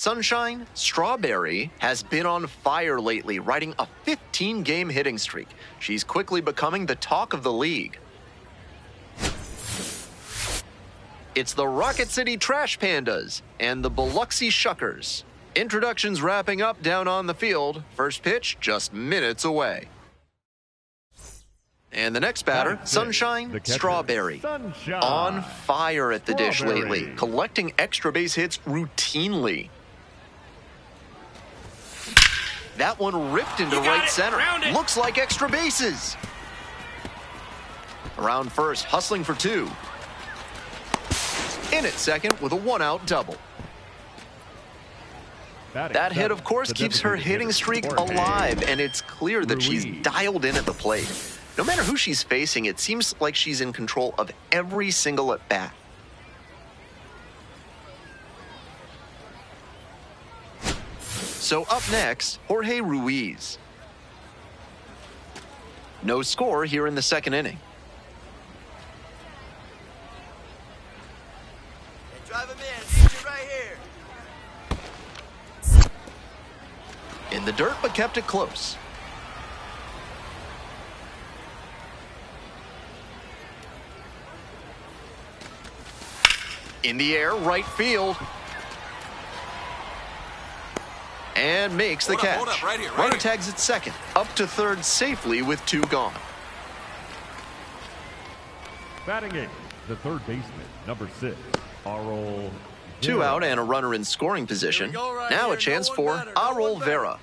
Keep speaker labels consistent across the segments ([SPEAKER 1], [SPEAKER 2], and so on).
[SPEAKER 1] Sunshine Strawberry has been on fire lately, riding a 15-game hitting streak. She's quickly becoming the talk of the league. It's the Rocket City Trash Pandas and the Biloxi Shuckers. Introductions wrapping up down on the field. First pitch just minutes away. And the next batter, Sunshine Strawberry.
[SPEAKER 2] Sunshine.
[SPEAKER 1] On fire at the dish lately, collecting extra base hits routinely. That one ripped into right center. Looks like extra bases. Around first, hustling for two. In at second with a one-out double. That hit, of course, keeps her hitting streak alive, and it's clear that she's dialed in at the plate. No matter who she's facing, it seems like she's in control of every single at-bat. So up next, Jorge Ruiz. No score here in the second inning.
[SPEAKER 3] Drive him in. Feature right here.
[SPEAKER 1] In the dirt, but kept it close. In the air, right field. And makes the catch.
[SPEAKER 3] Hold up, right here, right
[SPEAKER 1] Runner
[SPEAKER 3] here.
[SPEAKER 1] tags at second. Up to third safely with two gone.
[SPEAKER 2] Batting eighth, the third baseman, number 6, Arol.
[SPEAKER 1] Two out and a runner in scoring position.
[SPEAKER 3] Right
[SPEAKER 1] Now
[SPEAKER 3] here.
[SPEAKER 1] a chance
[SPEAKER 3] No
[SPEAKER 1] for
[SPEAKER 3] one better, no
[SPEAKER 1] Arol
[SPEAKER 3] one better.
[SPEAKER 1] Vera.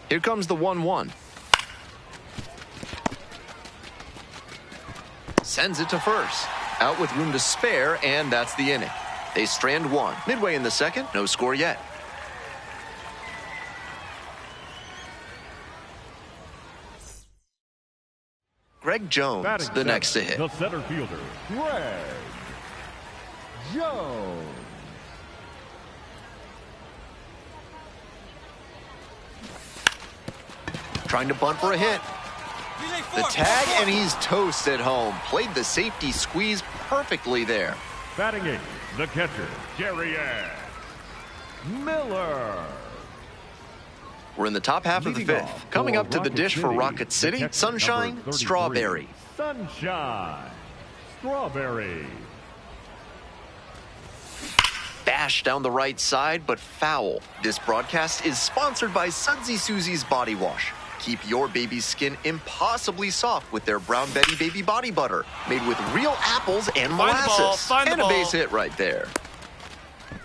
[SPEAKER 1] Here comes the 1-1. Sends it to first. Out with room to spare, and that's the inning. They strand one. Midway in the second, no score yet. Greg Jones,
[SPEAKER 2] Batting
[SPEAKER 1] the
[SPEAKER 2] seventh,
[SPEAKER 1] next to hit.
[SPEAKER 2] The center fielder, Greg Jones.
[SPEAKER 1] Trying to bunt for a hit. The tag, and he's toast at home. Played the safety squeeze perfectly there.
[SPEAKER 2] Batting eighth, the catcher, Jerry Miller.
[SPEAKER 1] We're in the top half of the
[SPEAKER 2] Leading
[SPEAKER 1] fifth.
[SPEAKER 2] off
[SPEAKER 1] Coming
[SPEAKER 2] for
[SPEAKER 1] up to the
[SPEAKER 2] Rocket
[SPEAKER 1] dish for
[SPEAKER 2] City,
[SPEAKER 1] Rocket
[SPEAKER 2] the
[SPEAKER 1] City,
[SPEAKER 2] catcher,
[SPEAKER 1] Sunshine
[SPEAKER 2] number 33,
[SPEAKER 1] Strawberry.
[SPEAKER 2] Sunshine Strawberry.
[SPEAKER 1] Bash down the right side, but foul. This broadcast is sponsored by Sudsy Susie's Body Wash. Keep your baby's skin impossibly soft with their Brown Betty Baby Body Butter, made with real apples and molasses. And a base hit right there.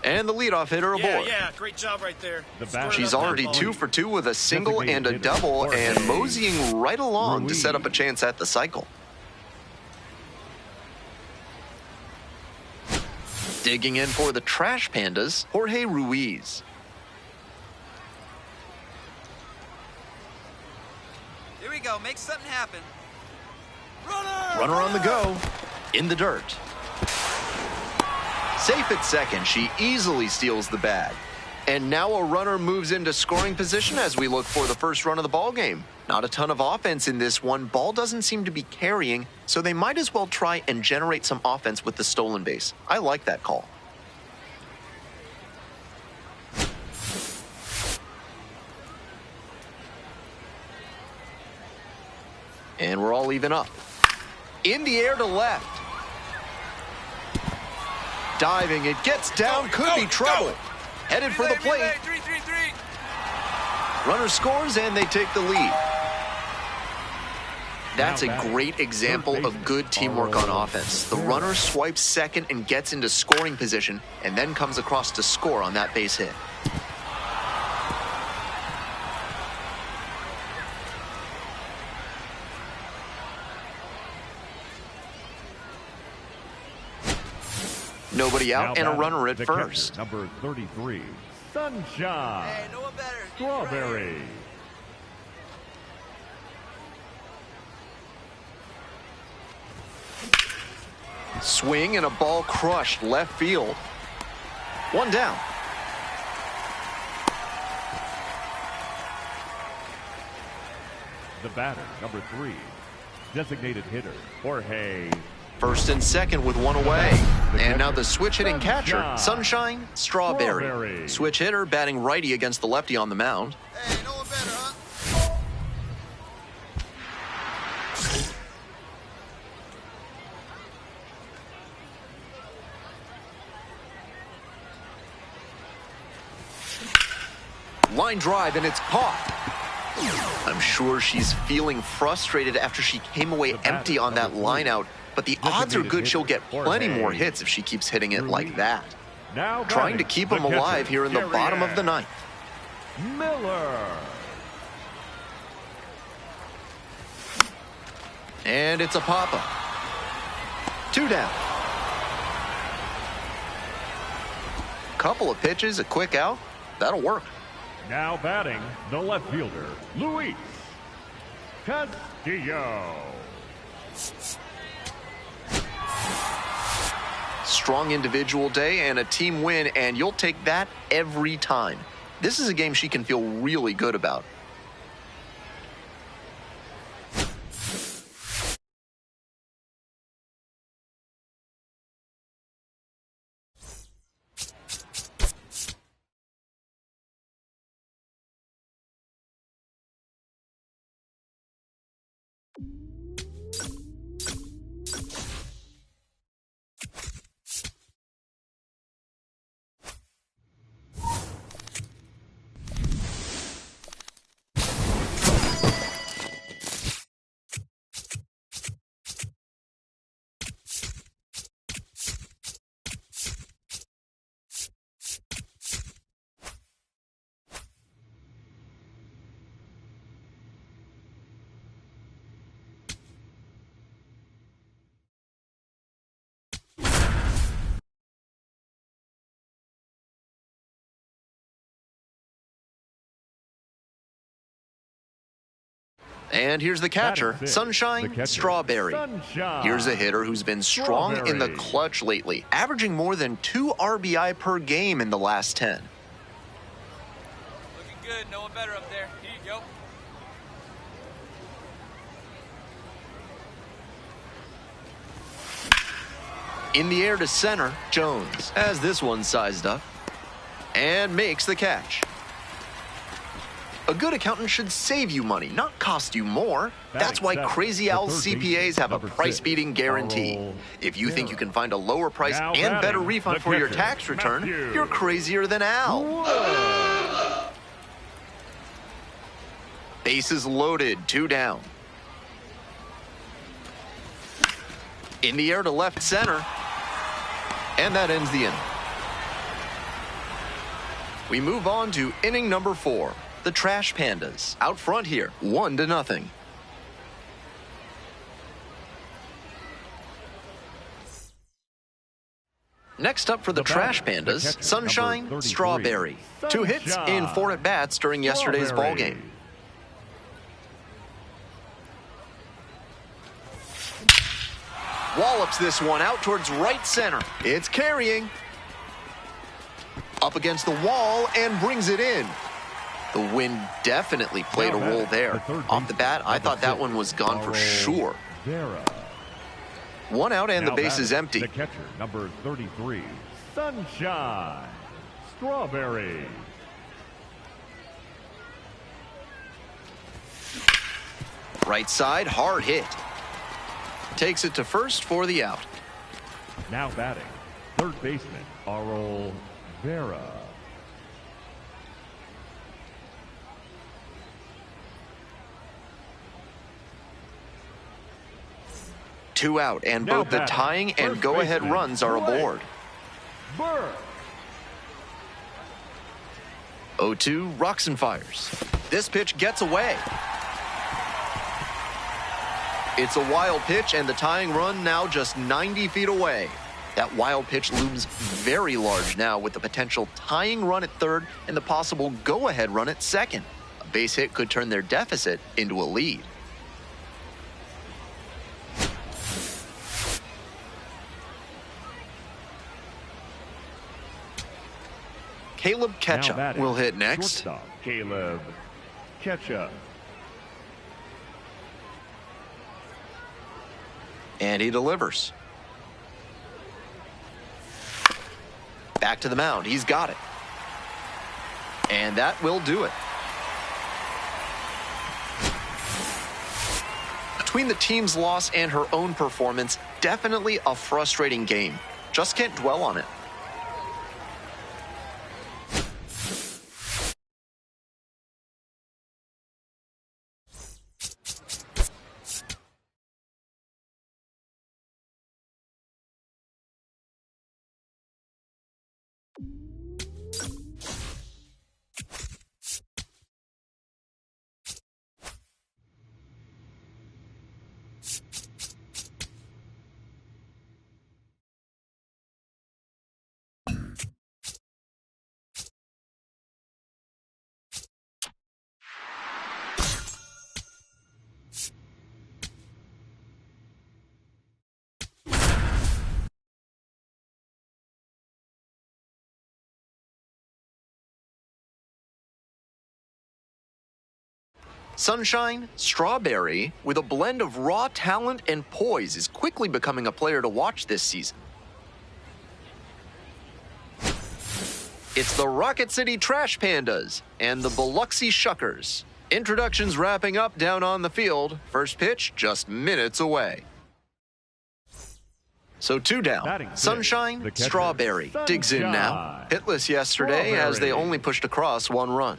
[SPEAKER 1] And the leadoff hitter aboard.
[SPEAKER 3] Yeah, great job right there.
[SPEAKER 1] She's already 2 for 2 with a single and a double, and moseying right along to set up a chance at the cycle. Digging in for the Trash Pandas, Jorge Ruiz.
[SPEAKER 3] Here we go. Make something happen.
[SPEAKER 1] Runner on the go. In the dirt. Safe at second, she easily steals the bag. And now a runner moves into scoring position as we look for the first run of the ball game. Not a ton of offense in this one. Ball doesn't seem to be carrying, so they might as well try and generate some offense with the stolen base. I like that call. And we're all even up. In the air to left. Diving, it gets down, could be trouble. Headed for the plate.
[SPEAKER 3] 3-3-3.
[SPEAKER 1] Runner scores and they take the lead. That's a great example of good teamwork on offense. The runner swipes second and gets into scoring position and then comes across to score on that base hit. Nobody out and a runner at first.
[SPEAKER 2] Catcher, number 33, Sunshine
[SPEAKER 3] Hey, no one better.
[SPEAKER 2] Strawberry.
[SPEAKER 1] Swing and a ball crushed left field. One down.
[SPEAKER 2] The batter, number 3, designated hitter, Jorge
[SPEAKER 1] First and second with one away. And now the switch hitting catcher, Sunshine Strawberry. Switch hitter batting righty against the lefty on the mound.
[SPEAKER 3] Hey, no one better, huh?
[SPEAKER 1] Line drive, and it's caught. I'm sure she's feeling frustrated after she came away empty on that line out, but the odds are good she'll get plenty more hits if she keeps hitting it like that. Trying to keep them alive here in the bottom of the ninth.
[SPEAKER 2] Miller.
[SPEAKER 1] And it's a pop-up. 2 down. Couple of pitches, a quick out. That'll work.
[SPEAKER 2] Now batting, the left fielder, Luis Castillo.
[SPEAKER 1] Strong individual day and a team win, and you'll take that every time. This is a game she can feel really good about. And here's the catcher, Sunshine Strawberry. Here's a hitter who's been strong in the clutch lately, averaging more than 2 RBI per game in the last 10.
[SPEAKER 3] Looking good. No one better up there. Here you go.
[SPEAKER 1] In the air to center, Jones has this one sized up and makes the catch. A good accountant should save you money, not cost you more. That's why Crazy Owl's CPAs have a price-beating guarantee. If you think you can find a lower price and better refund for your tax return, you're crazier than Al. Bases loaded, 2 down. In the air to left center. And that ends the inning. We move on to inning number 4. The Trash Pandas out front here, 1-0. Next up for the Trash Pandas, Sunshine Strawberry. 2 hits in 4 at-bats during yesterday's ball game. Wallops this one out towards right center. It's carrying. Up against the wall and brings it in. The wind definitely played a role there. Off the bat, I thought that one was gone for sure. 1 out and the base is empty.
[SPEAKER 2] The catcher, number 33, Sunshine Strawberry.
[SPEAKER 1] Right side, hard hit. Takes it to first for the out.
[SPEAKER 2] Now batting, third baseman, Arol Vera.
[SPEAKER 1] Two out, and both the tying and go-ahead runs are aboard. 0-2, rocks and fires. This pitch gets away. It's a wild pitch, and the tying run now just 90 feet away. That wild pitch looms very large now with the potential tying run at third and the possible go-ahead run at second. A base hit could turn their deficit into a lead. Caleb Ketchup will hit next.
[SPEAKER 2] Shortstop, Caleb Ketchup.
[SPEAKER 1] And he delivers. Back to the mound. He's got it. And that will do it. Between the team's loss and her own performance, definitely a frustrating game. Just can't dwell on it. Sunshine Strawberry, with a blend of raw talent and poise, is quickly becoming a player to watch this season. It's the Rocket City Trash Pandas and the Biloxi Shuckers. Introductions wrapping up down on the field. First pitch just minutes away. So 2 down. Sunshine Strawberry digs in now. Hitless yesterday as they only pushed across 1 run.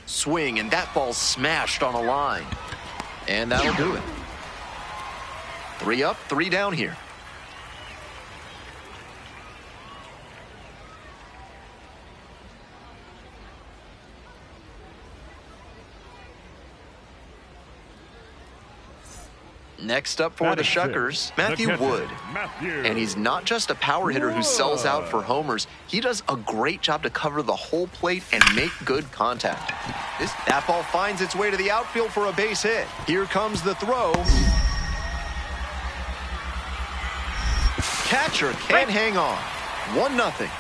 [SPEAKER 1] Swing, and that ball smashed on a line. And that'll do it. 3 up, 3 down here. Next up for the Shuckers, Matthew Wood. And he's not just a power hitter who sells out for homers. He does a great job to cover the whole plate and make good contact. That ball finds its way to the outfield for a base hit. Here comes the throw. Catcher can't hang on. 1-0.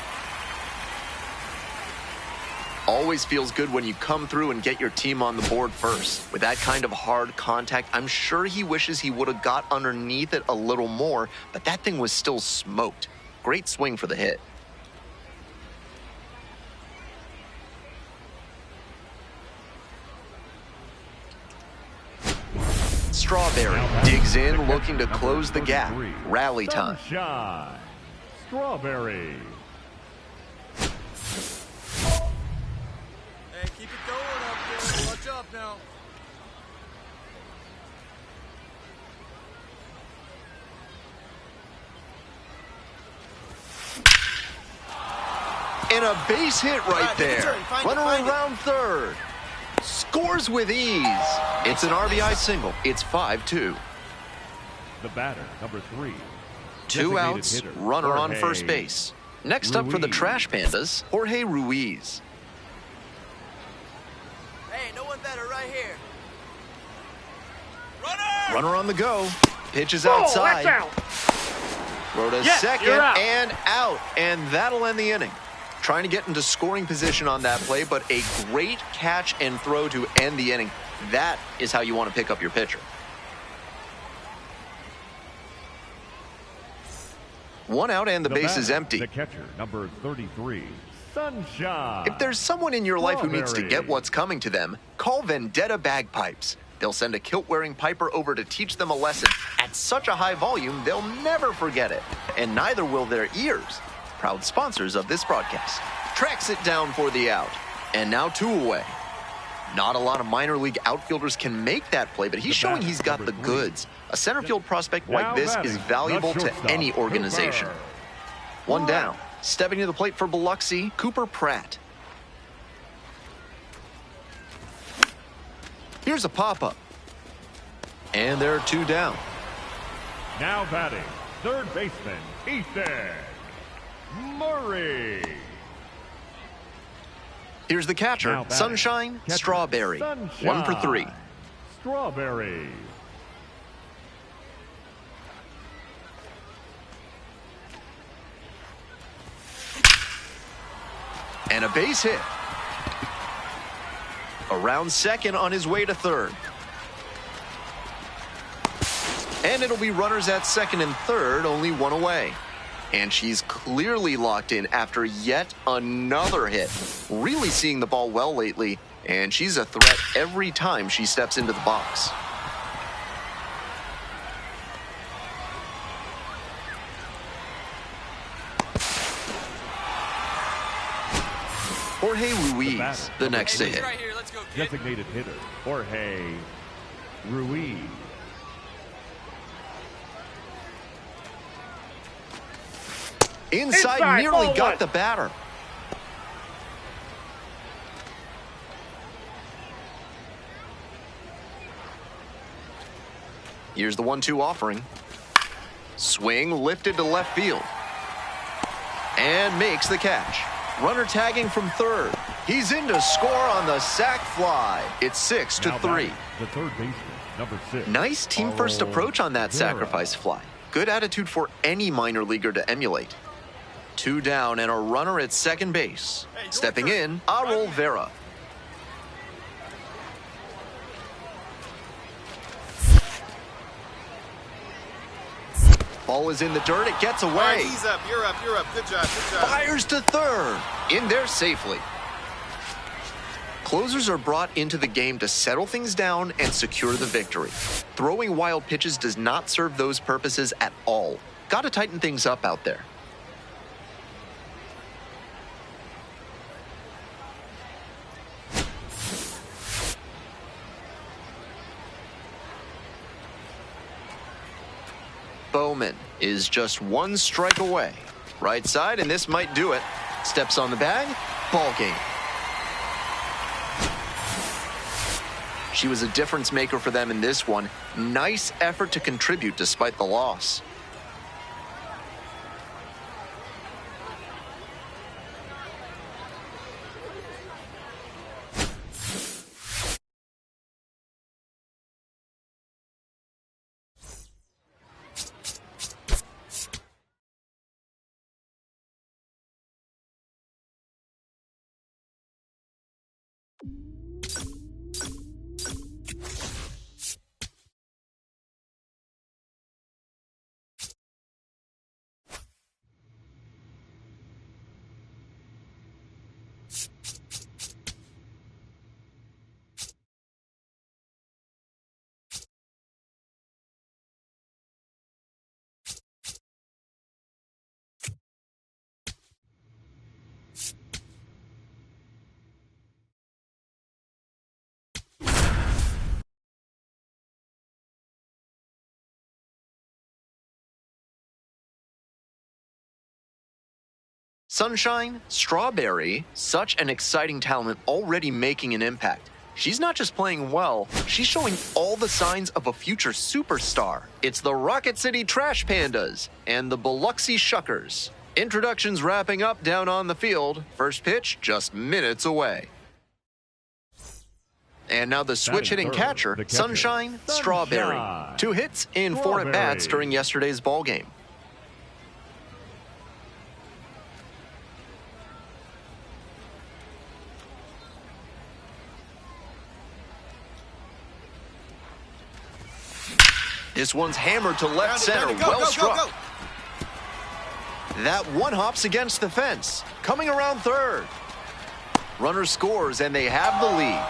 [SPEAKER 1] Always feels good when you come through and get your team on the board first. With that kind of hard contact, I'm sure he wishes he would have got underneath it a little more, but that thing was still smoked. Great swing for the hit. Strawberry digs in, looking to close the gap. Rally time.
[SPEAKER 2] Sunshine Strawberry.
[SPEAKER 3] Hey, keep it going up there. Watch out now.
[SPEAKER 1] And a base hit right there. Runner around third. Scores with ease. It's an RBI single. It's 5-2.
[SPEAKER 2] The batter, number 3.
[SPEAKER 1] 2 outs,
[SPEAKER 2] hitter,
[SPEAKER 1] runner on
[SPEAKER 2] Jorge
[SPEAKER 1] first base. Next up for the Trash Pandas, Jorge Ruiz.
[SPEAKER 3] Hey, no one better right here. Runner!
[SPEAKER 1] Runner on the go. Pitch is outside. Throw to second and out. And that'll end the inning. Trying to get into scoring position on that play, but a great catch and throw to end the inning. That is how you want to pick up your pitcher. 1 out and the base is empty.
[SPEAKER 2] The catcher, number 33, Sunshine.
[SPEAKER 1] If there's someone in your life who needs to get what's coming to them, call Vendetta Bagpipes. They'll send a kilt-wearing piper over to teach them a lesson at such a high volume they'll never forget it. And neither will their ears. Proud sponsors of this broadcast. Tracks it down for the out. And now 2 away. Not a lot of minor league outfielders can make that play, but he's showing he's got the goods. A center field prospect like this is valuable to any organization. 1 down. Stepping to the plate for Biloxi, Cooper Pratt. Here's a pop-up. And there are 2 down.
[SPEAKER 2] Now batting, third baseman, Ethan Murray.
[SPEAKER 1] Here's the catcher, Sunshine Strawberry. 1 for 3.
[SPEAKER 2] Strawberry.
[SPEAKER 1] And a base hit. Around second on his way to third. And it'll be runners at second and third, only one away. And she's clearly locked in after yet another hit. Really seeing the ball well lately, and she's a threat every time she steps into the box. Jorge Ruiz, the next to hit.
[SPEAKER 3] Right here. Let's go, kid.
[SPEAKER 2] Designated hitter, Jorge Ruiz.
[SPEAKER 1] Inside nearly got the batter. Here's the 1-2 offering. Swing lifted to left field. And makes the catch. Runner tagging from third. He's in to score on the sac fly. It's 6-3.
[SPEAKER 2] The third baseman, number 6.
[SPEAKER 1] Nice team first approach on that sacrifice fly. Good attitude for any minor leaguer to emulate. 2 down and a runner at second base. Stepping in, Arol Vera. Ball is in the dirt. It gets away.
[SPEAKER 4] All right, he's up. You're up. You're up. Good job. Good job.
[SPEAKER 1] Fires to third. In there safely. Closers are brought into the game to settle things down and secure the victory. Throwing wild pitches does not serve those purposes at all. Got to tighten things up out there. Bowman is just 1 strike away. Right side, and this might do it. Steps on the bag, ball game. She was a difference maker for them in this one. Nice effort to contribute despite the loss. Sunshine Strawberry, such an exciting talent already making an impact. She's not just playing well, she's showing all the signs of a future superstar. It's the Rocket City Trash Pandas and the Biloxi Shuckers. Introductions wrapping up down on the field. First pitch just minutes away. And now the switch hitting catcher, Sunshine Strawberry. 2 hits in 4 at-bats during yesterday's ball game. This one's hammered to left center, well struck. That one hops against the fence. Coming around third. Runner scores, and they have the lead.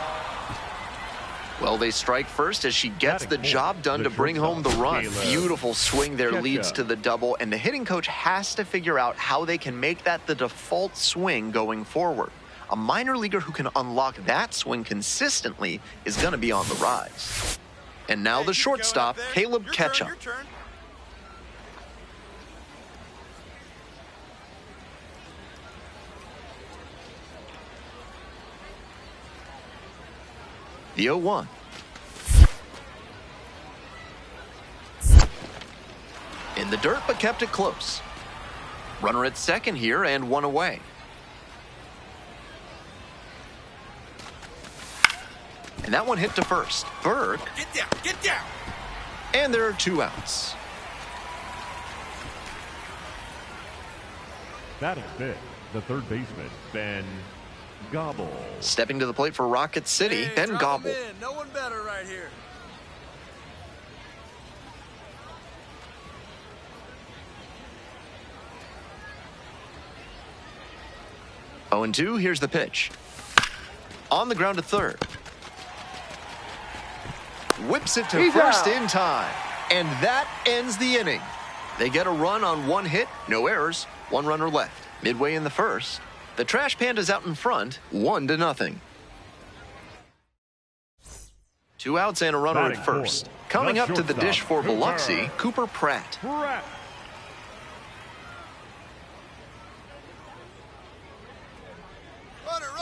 [SPEAKER 1] Well, they strike first as she gets the job done to bring home the run. Beautiful swing there leads to the double, and the hitting coach has to figure out how they can make that the default swing going forward. A minor leaguer who can unlock that swing consistently is going to be on the rise. And now the shortstop, Caleb Ketchum. The 0-1. In the dirt, but kept it close. Runner at second here and 1 away. And that one hit to first. Burke.
[SPEAKER 3] Get down, get down.
[SPEAKER 1] And there are 2 outs.
[SPEAKER 2] Batting fifth, the third baseman, Ben Gobble.
[SPEAKER 1] Stepping to the plate for Rocket City,
[SPEAKER 3] Hey,
[SPEAKER 1] Ben
[SPEAKER 3] drop
[SPEAKER 1] Gobble.
[SPEAKER 3] him in. No one better right here.
[SPEAKER 1] 0-2, here's the pitch. On the ground to third. Whips it to first in time. And that ends the inning. They get a run on one hit, no errors, one runner left. Midway in the first, the Trash Pandas out in front, 1-0. 2 outs and a runner at first. Coming up to the dish for Biloxi, Cooper Pratt.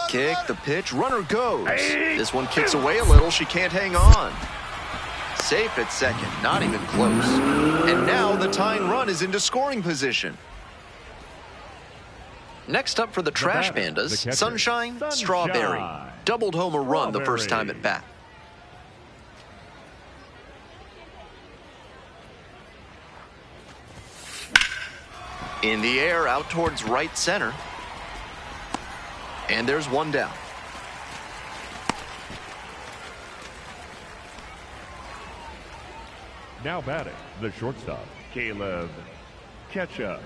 [SPEAKER 1] Kick, the pitch, runner goes. This one kicks away a little, she can't hang on. Safe at second, not even close. And now the tying run is into scoring position. Next up for the Trash Pandas, Sunshine Strawberry. Doubled home a run the first time at bat. In the air, out towards right center. And there's one down.
[SPEAKER 2] Now batting, the shortstop, Caleb Ketchup.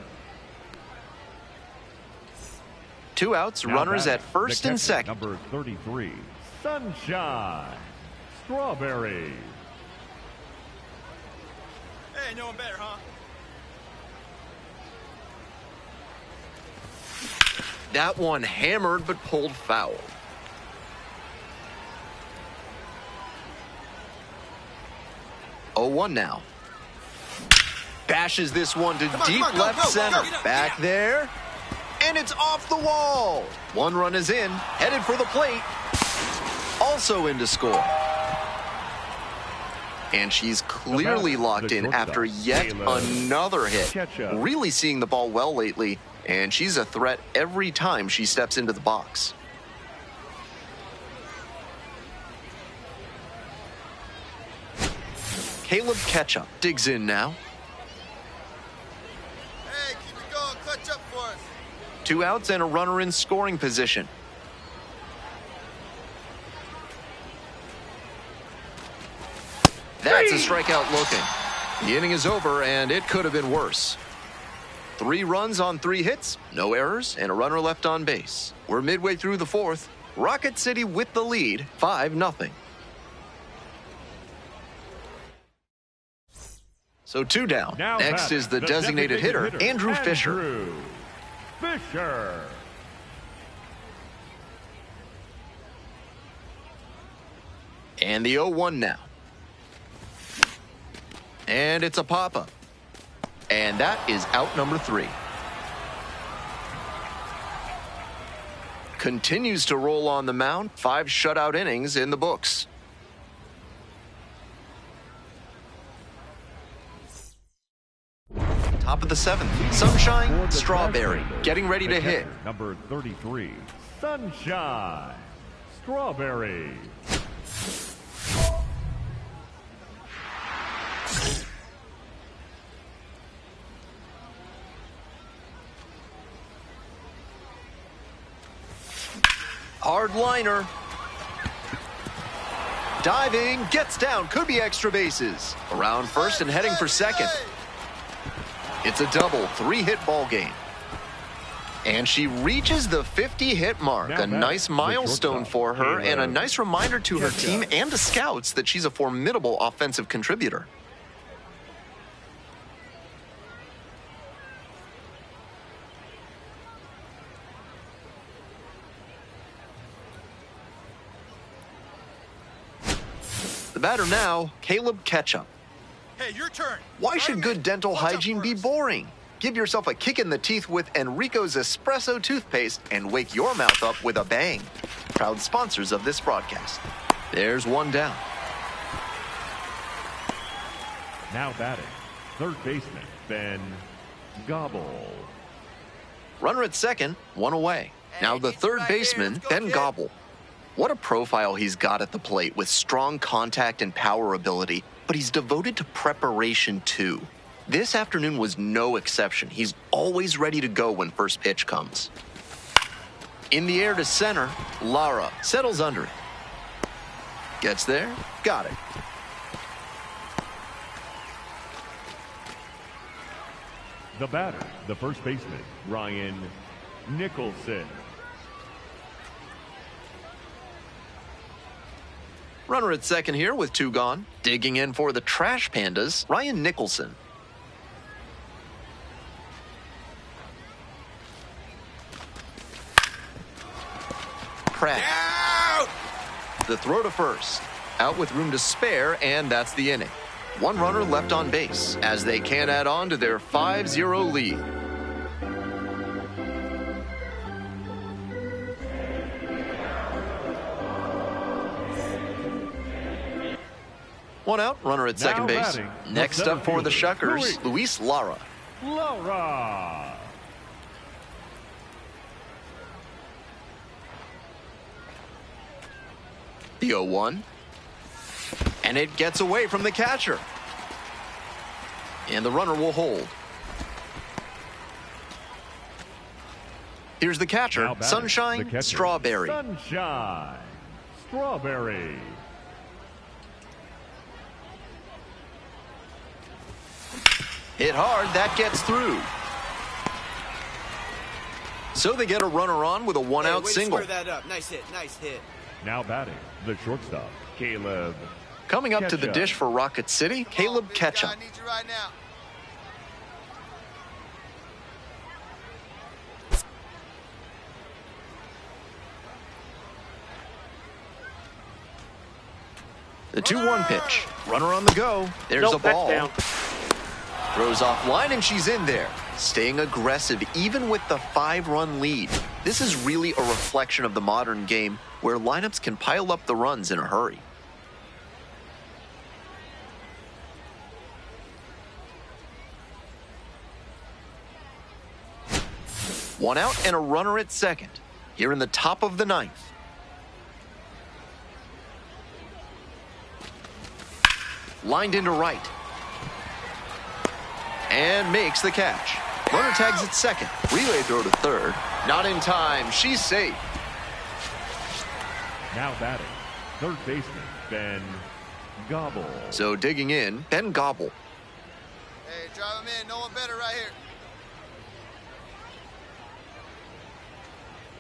[SPEAKER 1] 2 outs,
[SPEAKER 2] Now
[SPEAKER 1] runners
[SPEAKER 2] batting,
[SPEAKER 1] at first and second.
[SPEAKER 2] Number 33, Sunshine Strawberry.
[SPEAKER 4] Hey, no one better, huh?
[SPEAKER 1] That one hammered but pulled foul. Oh, 1 now. Bashes this one to deep left center. Back there. And it's off the wall. One run is in, headed for the plate. Also in to score. And she's clearly locked in after yet another hit. Really seeing the ball well lately, and she's a threat every time she steps into the box. Caleb Ketchup digs in now.
[SPEAKER 4] Hey, keep it going. Clutch up for us.
[SPEAKER 1] 2 outs and a runner in scoring position. That's a strikeout looking. The inning is over, and it could have been worse. 3 runs on 3 hits, no errors, and a runner left on base. We're midway through the fourth. Rocket City with the lead, 5-0. So 2 down.
[SPEAKER 2] Now
[SPEAKER 1] Next is the designated hitter, Andrew Fisher. And the 0-1 now. And it's a pop-up. And that is out number 3. Continues to roll on the mound. 5 shutout innings in the books. Top of the 7th, Sunshine Strawberry getting ready to hit.
[SPEAKER 2] Number 33, Sunshine Strawberry.
[SPEAKER 1] Hard liner. Diving, gets down, could be extra bases. Around first and heading for second. It's a double, 3-hit ball game. And she reaches the 50-hit mark. A nice milestone for her and a nice reminder to her team and to scouts that she's a formidable offensive contributor. The batter now, Caleb Ketchup.
[SPEAKER 4] Hey, your turn.
[SPEAKER 1] Why should good dental hygiene be boring? Give yourself a kick in the teeth with Enrico's Espresso toothpaste and wake your mouth up with a bang. Proud sponsors of this broadcast. There's one down.
[SPEAKER 2] Now batting, third baseman, Ben Gobble.
[SPEAKER 1] Runner at second, 1 away. Now the third baseman, Ben Gobble. What a profile he's got at the plate with strong contact and power ability, but he's devoted to preparation too. This afternoon was no exception. He's always ready to go when first pitch comes. In the air to center, Lara settles under it. Gets there, got it.
[SPEAKER 2] The batter, the first baseman, Ryan Nicholson.
[SPEAKER 1] Runner at second here with 2 gone. Digging in for the Trash Pandas, Ryan Nicholson. Pratt.
[SPEAKER 4] Out!
[SPEAKER 1] The throw to first. Out with room to spare, and that's the inning. 1 runner left on base as they can add on to their 5-0 lead. One out, runner at second base.
[SPEAKER 2] batting,
[SPEAKER 1] Next up for the Shuckers, Luis Lara.
[SPEAKER 2] Laura.
[SPEAKER 1] The 0-1. And it gets away from the catcher. And the runner will hold. Here's the catcher,
[SPEAKER 2] Now batting,
[SPEAKER 1] Sunshine
[SPEAKER 2] the catcher,
[SPEAKER 1] Strawberry.
[SPEAKER 2] Sunshine Strawberry.
[SPEAKER 1] Hit hard, that gets through. So they get a runner on with a 1-out single.
[SPEAKER 3] Square that up. Nice hit, nice hit.
[SPEAKER 2] Now batting, the shortstop, Caleb.
[SPEAKER 1] Coming up to the
[SPEAKER 2] Ketchup.
[SPEAKER 1] dish for Rocket City, Caleb
[SPEAKER 4] Big
[SPEAKER 1] Ketchup.
[SPEAKER 4] guy, I need you right now.
[SPEAKER 1] The 2-1 pitch. Runner on the go. There's a ball. Throws off line and she's in there. Staying aggressive even with the 5-run lead. This is really a reflection of the modern game where lineups can pile up the runs in a hurry. One out and a runner at second. Here in the top of the 9th. Lined into right. And makes the catch. Runner tags at second. Relay throw to third. Not in time. She's safe.
[SPEAKER 2] Now batting, third baseman, Ben Gobble.
[SPEAKER 1] So digging in, Ben Gobble.
[SPEAKER 4] Hey, drive him in. No one better right here.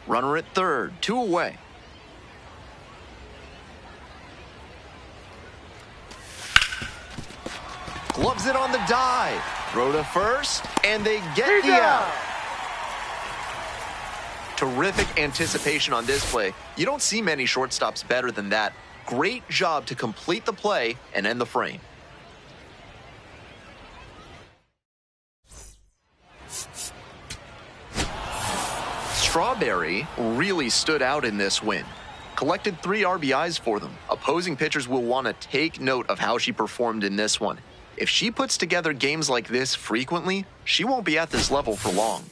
[SPEAKER 1] Runner at third. 2 away. Gloves it on the dive. Throw to first, and they get the out. Terrific anticipation on this play. You don't see many shortstops better than that. Great job to complete the play and end the frame. Strawberry really stood out in this win. Collected 3 RBIs for them. Opposing pitchers will want to take note of how she performed in this one. If she puts together games like this frequently, she won't be at this level for long.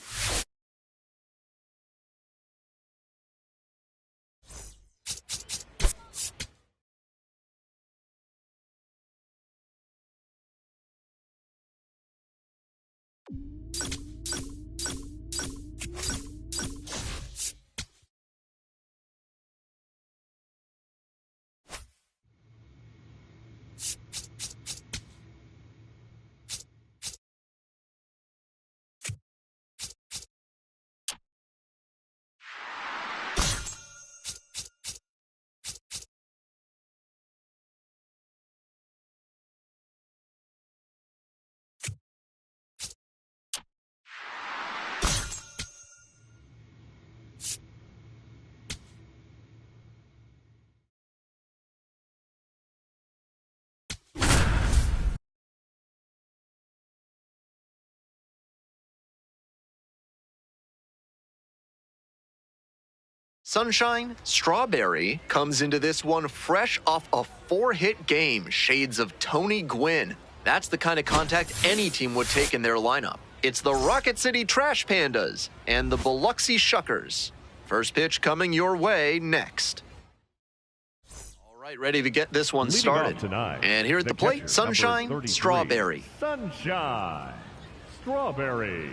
[SPEAKER 1] Sunshine Strawberry comes into this one fresh off a 4-hit game, shades of Tony Gwynn. That's the kind of contact any team would take in their lineup. It's the Rocket City Trash Pandas and the Biloxi Shuckers. First pitch coming your way next. All right, ready to get this one
[SPEAKER 2] Leading
[SPEAKER 1] started.
[SPEAKER 2] off tonight,
[SPEAKER 1] And here at the plate,
[SPEAKER 2] catcher,
[SPEAKER 1] Sunshine
[SPEAKER 2] number 33,
[SPEAKER 1] Strawberry.
[SPEAKER 2] Sunshine Strawberry.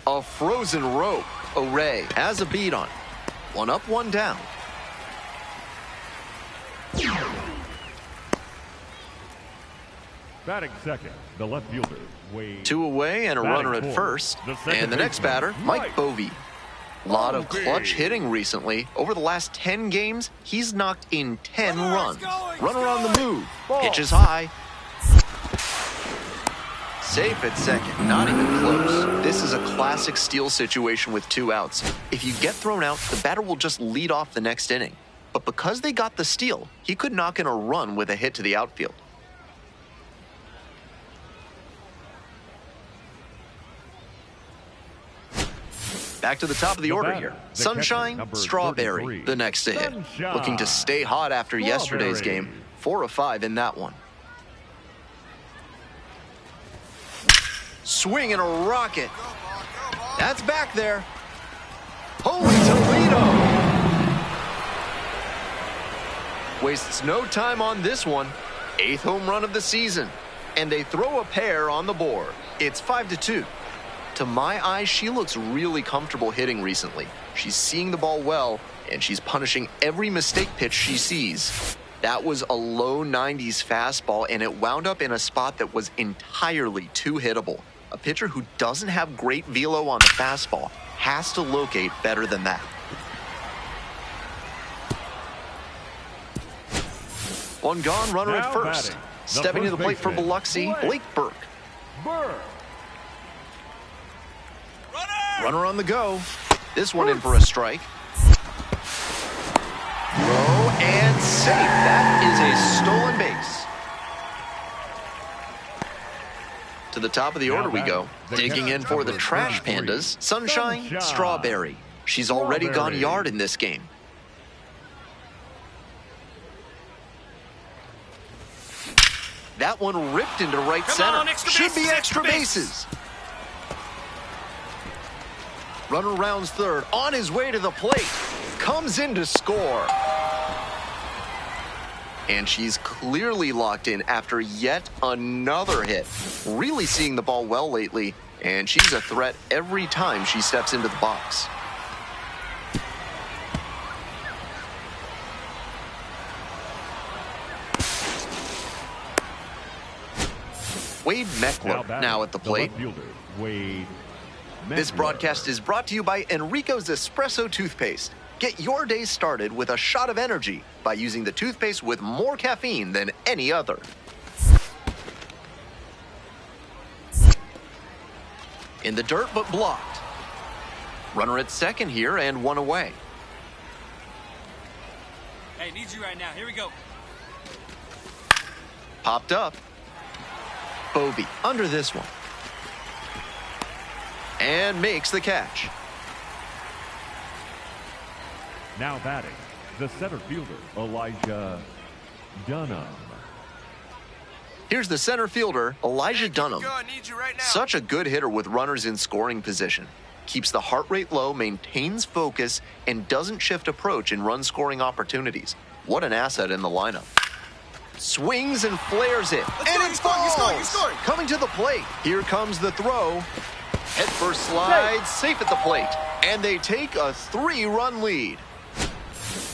[SPEAKER 1] A frozen rope. O'Ray has a beat on it. 1 up, 1 down.
[SPEAKER 2] Batting second, the left fielder, Wade.
[SPEAKER 1] 2 away and a
[SPEAKER 2] Batting
[SPEAKER 1] runner at
[SPEAKER 2] fourth,
[SPEAKER 1] first.
[SPEAKER 2] the second
[SPEAKER 1] And the next
[SPEAKER 2] baseman,
[SPEAKER 1] batter, Mike
[SPEAKER 2] Mike
[SPEAKER 1] Bovee. Lot of
[SPEAKER 2] Bovee.
[SPEAKER 1] clutch hitting recently. Over the last 10 games, he's knocked in 10 runs. Runner on the move.
[SPEAKER 2] Ball.
[SPEAKER 1] Pitches high. Safe at second, not even close. This is a classic steal situation with 2 outs. If you get thrown out, the batter will just lead off the next inning. But because they got the steal, he could knock in a run with a hit to the outfield. Back to the top of the order here. Sunshine,
[SPEAKER 2] catcher,
[SPEAKER 1] Strawberry,
[SPEAKER 2] 33.
[SPEAKER 1] the next to hit.
[SPEAKER 2] Sunshine.
[SPEAKER 1] Looking to stay hot after yesterday's
[SPEAKER 2] Strawberry.
[SPEAKER 1] game. 4 of 5 in that one. Swing and a rocket. That's back there. Holy Toledo! Wastes no time on this one. 8th home run of the season. And they throw a pair on the board. It's 5-2. To my eyes, she looks really comfortable hitting recently. She's seeing the ball well, and she's punishing every mistake pitch she sees. That was a low 90s fastball, and it wound up in a spot that was entirely too hittable. A pitcher who doesn't have great velo on the fastball has to locate better than that. One gone, runner
[SPEAKER 2] Now
[SPEAKER 1] at first.
[SPEAKER 2] batting, the
[SPEAKER 1] Stepping to the
[SPEAKER 2] first
[SPEAKER 1] plate for
[SPEAKER 2] baseman,
[SPEAKER 1] Biloxi, Blake Burke.
[SPEAKER 2] Burke.
[SPEAKER 1] Runner on the go. This one in for a strike. Low and safe. That is a stolen base. To the top of the order we go. Digging in for the Trash Pandas, Sunshine, Strawberry. She's already gone yard in this game. That one ripped into right center. Should be extra bases. Runner rounds third, on his way to the plate. Comes in to score. And she's clearly locked in after yet another hit. Really seeing the ball well lately, and she's a threat every time she steps into the box. Wade Meckler now at the plate.
[SPEAKER 2] left fielder, Wade.
[SPEAKER 1] This
[SPEAKER 2] Meckler.
[SPEAKER 1] broadcast is brought to you by Enrico's Espresso Toothpaste. Get your day started with a shot of energy by using the toothpaste with more caffeine than any other. In the dirt, but blocked. Runner at second here and 1 away.
[SPEAKER 3] Hey, need you right now. Here we go.
[SPEAKER 1] Popped up. Bovee under this one. And makes the catch.
[SPEAKER 2] Now batting, the center fielder, Elijah Dunham.
[SPEAKER 1] Here's the center fielder, Elijah Dunham.
[SPEAKER 4] Go, I need you right now.
[SPEAKER 1] Such a good hitter with runners in scoring position. Keeps the heart rate low, maintains focus, and doesn't shift approach in run-scoring opportunities. What an asset in the lineup. Swings and flares it. And it's balls! Coming to the plate. Here comes the throw. Head first slide, safe at the plate. And they take a 3-run lead.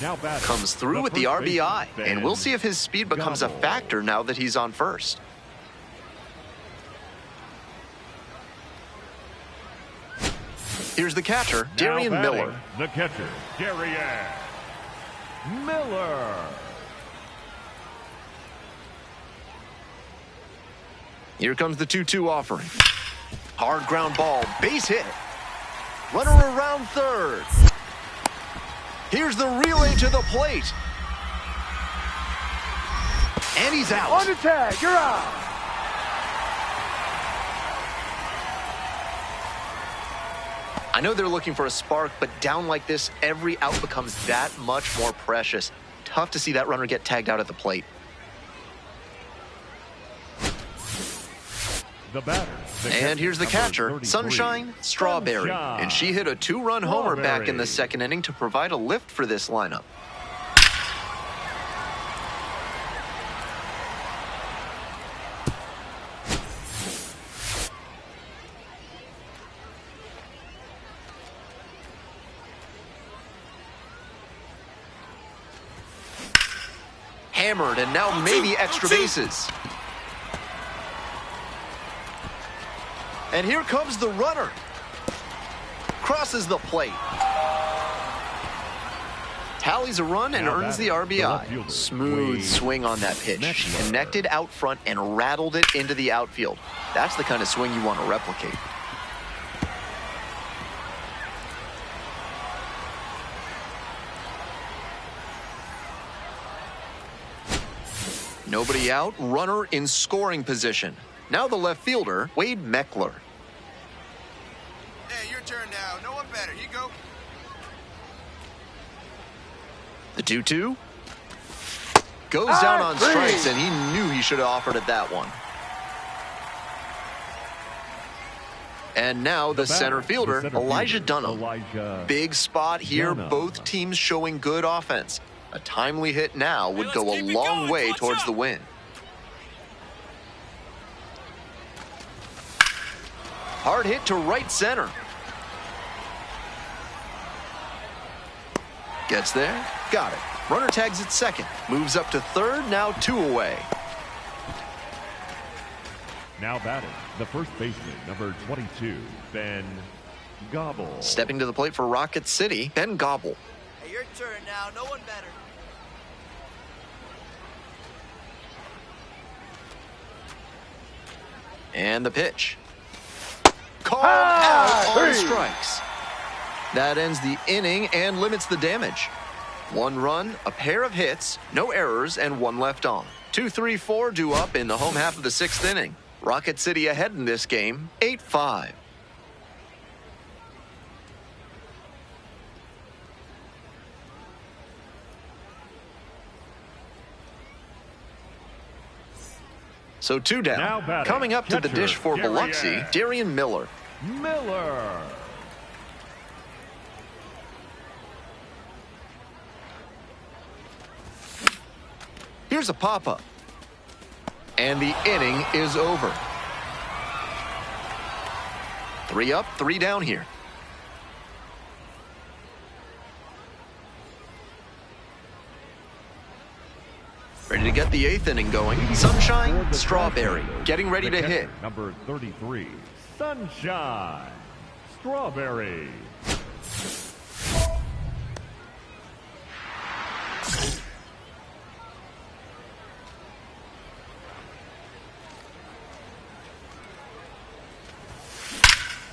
[SPEAKER 2] Now batting,
[SPEAKER 1] Comes through with the
[SPEAKER 2] first
[SPEAKER 1] RBI.
[SPEAKER 2] baseman,
[SPEAKER 1] And we'll see if his speed becomes a
[SPEAKER 2] Gobble.
[SPEAKER 1] factor now that he's on first. Here's the catcher,
[SPEAKER 2] Now
[SPEAKER 1] Darian
[SPEAKER 2] batting,
[SPEAKER 1] Miller.
[SPEAKER 2] The catcher, Darian Miller.
[SPEAKER 1] Here comes the 2-2 offering. Hard ground ball, base hit. Runner around third. Here's the relay to the plate. And he's out.
[SPEAKER 5] On the tag, you're out.
[SPEAKER 1] I know they're looking for a spark, but down like this, every out becomes that much more precious. Tough to see that runner get tagged out at the plate.
[SPEAKER 2] The batter.
[SPEAKER 1] And here's the
[SPEAKER 2] number
[SPEAKER 1] catcher,
[SPEAKER 2] 33,
[SPEAKER 1] Sunshine Strawberry.
[SPEAKER 2] Sunshine.
[SPEAKER 1] And she hit a 2-run homer back in the
[SPEAKER 2] Strawberry.
[SPEAKER 1] second inning to provide a lift for this lineup. Hammered, and now maybe extra bases. And here comes the runner. Crosses the plate. Tallies a run and earns the RBI. Smooth swing on that pitch. She connected out front and rattled it into the outfield. That's the kind of swing you want to replicate. Nobody out, runner in scoring position. Now the left fielder, Wade Meckler.
[SPEAKER 4] Hey, your turn now. No one better. You go.
[SPEAKER 1] The 2-2 goes down on strikes, and he knew he should have offered it that one. And now the center fielder, Elijah Dunham. Big spot here, both teams showing good offense. A timely hit now would go a long way towards the win. Hard hit to right center. Gets there, got it. Runner tags at second, moves up to third, now 2 away.
[SPEAKER 2] Now batting, the first baseman, number 22, Ben Gobble.
[SPEAKER 1] Stepping to the plate for Rocket City, Ben Gobble.
[SPEAKER 4] Hey, your turn now. No one better.
[SPEAKER 1] And the pitch. Called out on strikes. That ends the inning and limits the damage. 1 run, a pair of hits, no errors, and 1 left on. 2-3-4 due up in the home half of the 6th inning. Rocket City ahead in this game, 8-5. So 2 down. Coming up to the dish for Biloxi, Darian Miller. Here's a pop-up. And the inning is over. 3 up, 3 down here. Ready to get the 8th inning going. Sunshine, Strawberry, getting ready to hit.
[SPEAKER 2] Number 33, Sunshine, Strawberry.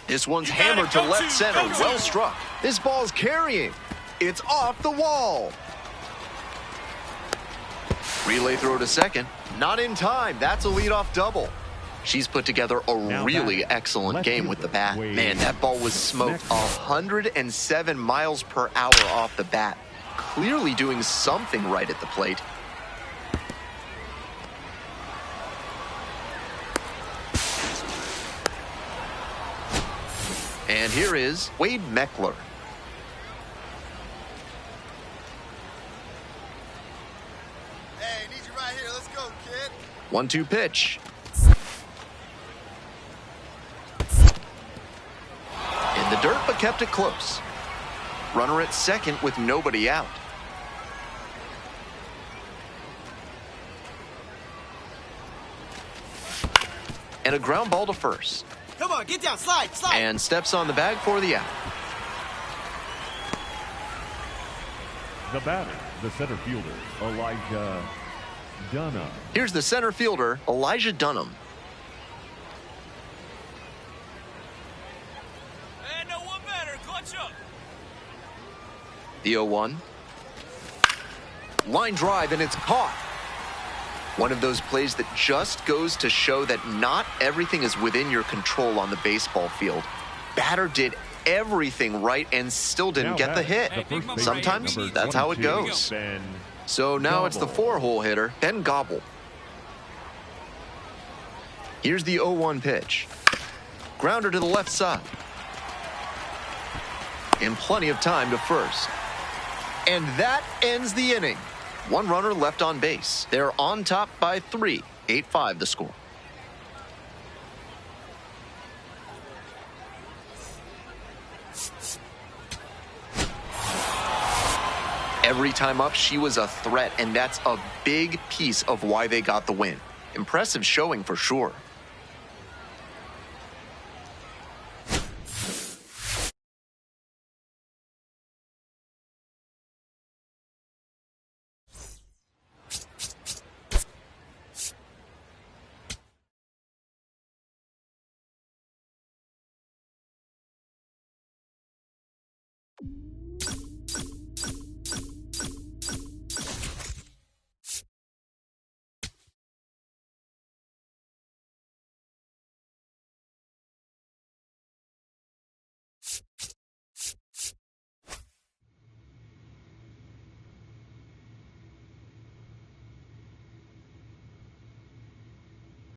[SPEAKER 1] This one's hammered to left center, well struck. This ball's carrying. It's off the wall. Relay throw to second. Not in time. That's a leadoff double. She's put together a really excellent game with the bat. Man, that ball was smoked 107 miles per hour off the bat. Clearly doing something right at the plate. And here is Wade Meckler.
[SPEAKER 4] Hey, need you right here. Let's go, kid.
[SPEAKER 1] 1-2 pitch. In the dirt, but kept it close. Runner at second with nobody out. And a ground ball to first.
[SPEAKER 4] Come on, get down, slide.
[SPEAKER 1] And steps on the bag for the out.
[SPEAKER 2] The batter, the center fielder, Elijah Dunham.
[SPEAKER 1] Here's the center fielder, Elijah Dunham.
[SPEAKER 3] And no one better. Clutch up.
[SPEAKER 1] The 0-1. Line drive, and it's caught. One of those plays that just goes to show that not everything is within your control on the baseball field. Batter did everything right and still didn't get the hit. Sometimes that's how it goes. So now it's the 4-hole hitter, Ben Gobble. Here's the 0-1 pitch. Grounder to the left side. In plenty of time to first. And that ends the inning. 1 runner left on base. They're on top by 3. 8-5 the score. Every time up, she was a threat, and that's a big piece of why they got the win. Impressive showing for sure.